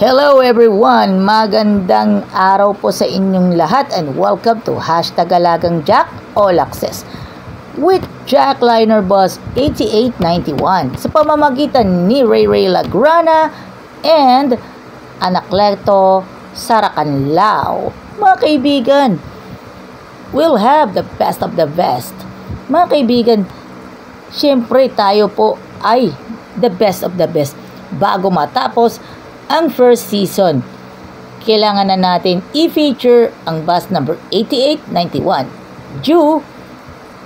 Hello everyone! Magandang araw po sa inyong lahat and welcome to #Alagang Jack All Access with Jack Liner Bus 8891 sa pamamagitan ni Ray Lagrana and Anacleto Saracanlao. Mga kaibigan, we'll have the best of the best. Mga kaibigan, syempre tayo po ay the best of the best. Bago matapos ang first season, kailangan na natin i-feature ang bus number 8891 due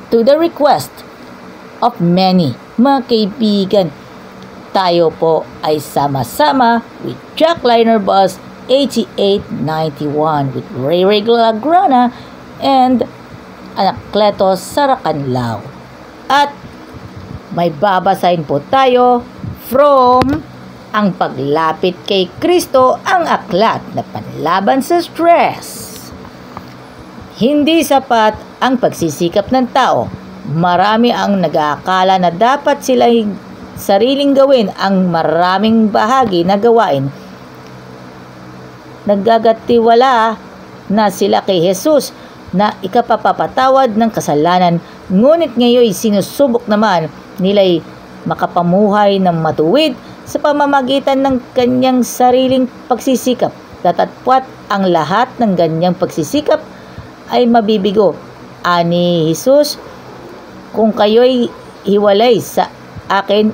to the request of many. Mga kaibigan, tayo po ay sama-sama with Jack Liner Bus 8891 with Ray Lagrana and Anacleto Saracanlao. At may babasahin po tayo from ang paglapit kay Kristo, ang aklat na panlaban sa stress. Hindi sapat ang pagsisikap ng tao. Marami ang nag-aakala na dapat silang sariling gawin ang maraming bahagi na gawain. Naggagatiwala na sila kay Jesus na ikapapatawad ng kasalanan, ngunit ngayon sinusubok naman nila'y makapamuhay ng matuwid sa pamamagitan ng kanyang sariling pagsisikap. Datapwat ang lahat ng ganyang pagsisikap ay mabibigo. Ani Jesus, kung kayo'y hiwalay sa akin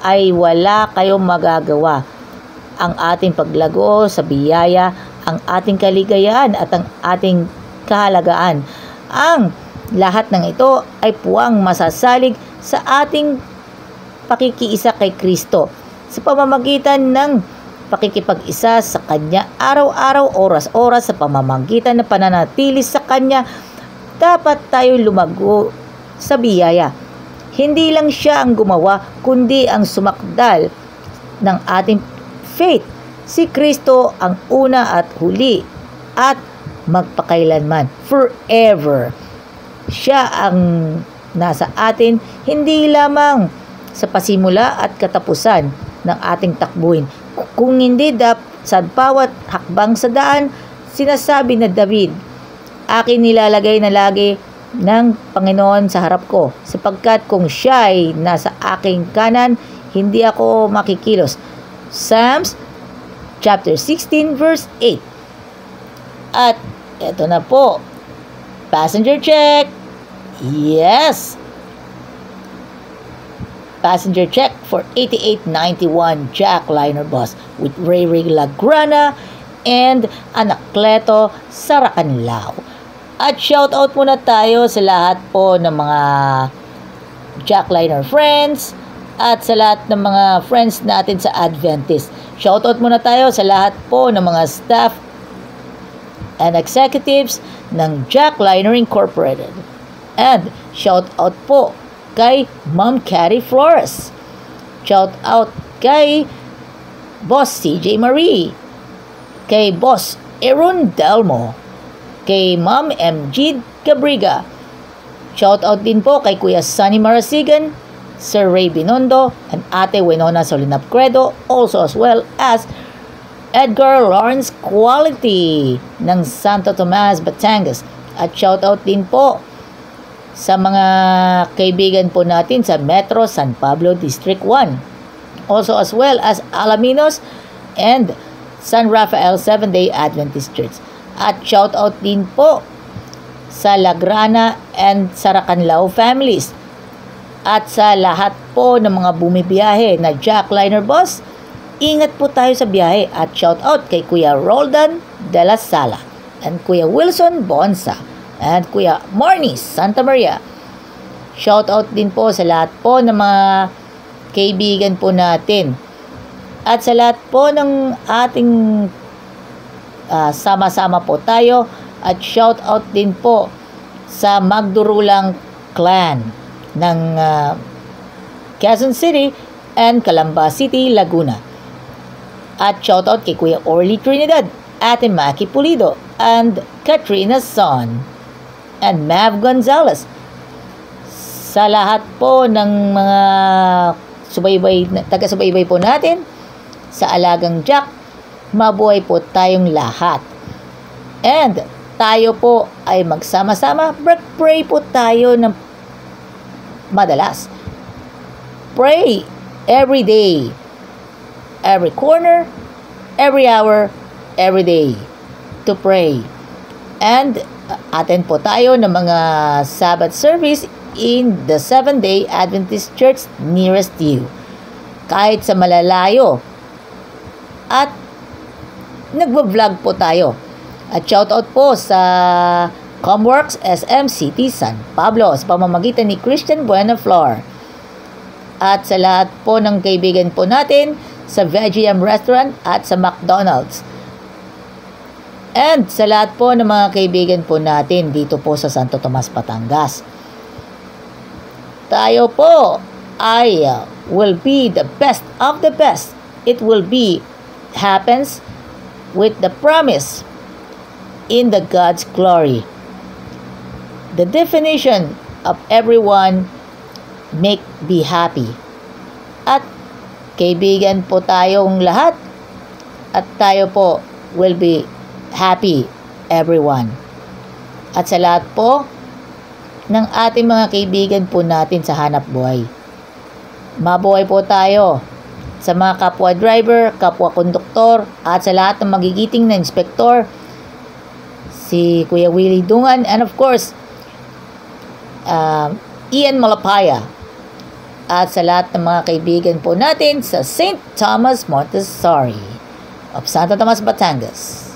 ay wala kayong magagawa. Ang ating paglago sa biyaya, ang ating kaligayahan at ang ating kahalagaan. Ang lahat ng ito ay puwang masasalig sa ating pakikiisa kay Kristo sa pamamagitan ng pakikipag-isa sa Kanya araw-araw, oras-oras, sa pamamagitan ng pananatili sa Kanya. Dapat tayo lumago sa biyaya. Hindi lang siya ang gumawa, kundi ang sumakdal ng ating faith. Si Kristo ang una at huli at magpakailanman, forever. Siya ang nasa atin, hindi lamang sa pasimula at katapusan ng ating takbuhin. Kung hindi sa bawat hakbang sa daan, sinasabi na David, akin nilalagay na lagi ng Panginoon sa harap ko, sapagkat kung siya ay nasa aking kanan, hindi ako makikilos. Psalms chapter 16 verse 8. At eto na po, passenger check. Yes, passenger check for 8891 Jack Liner Bus with Ray Lagrana and Anacleto Saracanlao. At shoutout muna tayo sa lahat po ng mga Jack Liner friends at sa lahat ng mga friends natin sa Adventist. Shoutout muna tayo sa lahat po ng mga staff and executives ng Jack Liner Incorporated. And shoutout po kay Ma'am Cathy Flores. Shout out kay Boss CJ Marie, kay Boss Aaron Delmo, kay Ma'am MG Cabriga. Shout out din po kay Kuya Sunny Marasigan, Sir Ray Binondo, and Ate Winona Solinap Credo, also as well as Edgar Lawrence Quality ng Santo Tomas, Batangas. At shout out din po sa mga kaibigan po natin sa Metro San Pablo District 1. Also as well as Alaminos and San Rafael 7-Day Adventist Church. At shout out din po sa Lagrana and Saracanlao families. At sa lahat po ng mga bumibiyahe na Jack Liner Bus, ingat po tayo sa biyahe. At shout out kay Kuya Roldan de la Sala and Kuya Wilson Bonsa and Kuya Marnis Santa Maria. Shout out din po sa lahat po ng mga kaibigan po natin. At sa lahat po ng ating sama-sama po tayo. At shout out din po sa Magdurulang Clan ng Quezon City and Calamba City, Laguna. At shout out kay Kuya Orly Trinidad, Ate Maki Pulido, and Katrina Son and Mav Gonzalez. Sa lahat po ng mga taga-subaybay po natin sa Alagang Jack, mabuhay po tayong lahat. And tayo po ay magsama-sama, pray po tayo ng madalas. Pray every day, every corner, every hour, every day to pray. And attend po tayo ng mga Sabbath service in the Seventh-day Adventist Church nearest you. Kahit sa malalayo. At nagbo-vlog po tayo. At shoutout po sa Comworks SM City San Pablo sa pamamagitan ni Christian Buenaflor. At sa lahat po ng kaibigan po natin sa VGM Restaurant at sa McDonald's. And sa lahat po ng mga kaibigan po natin dito po sa Santo Tomas, Batangas. Tayo po ay will be the best of the best. It will be happens with the promise in the God's glory. The definition of everyone make be happy. At kaibigan po tayong lahat at tayo po will be happy everyone. At sa lahat po ng ating mga kaibigan po natin sa hanap buhay. Mabuhay po tayo sa mga kapwa driver, kapwa konduktor, at sa lahat ng magigiting na inspektor, si Kuya Willie Dungan, and of course, Ian Malapaya, at sa lahat ng mga kaibigan po natin sa St. Thomas Montessori of Santo Tomas, Batangas.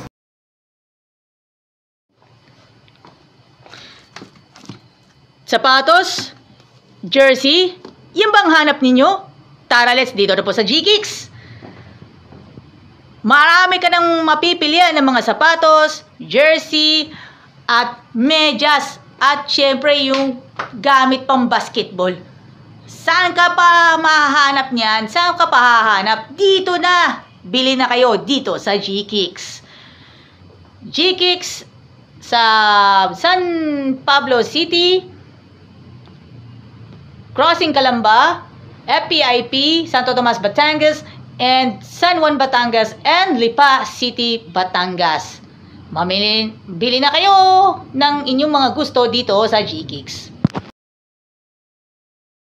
Sapatos, jersey, yung bang hanap ninyo? Tara, let's dito na po sa G-Kicks. Marami ka nang mapipilian ng mga sapatos, jersey, at medyas, at syempre yung gamit pang basketball. Saan ka pa mahahanap niyan? Saan ka pa hahanap? Dito na! Bili na kayo dito sa G-Kicks. G-Kicks sa San Pablo City, Crossing Calamba, FPIP, Santo Tomas, Batangas, and San Juan, Batangas, and Lipa City, Batangas. Bili na kayo ng inyong mga gusto dito sa G-Kicks.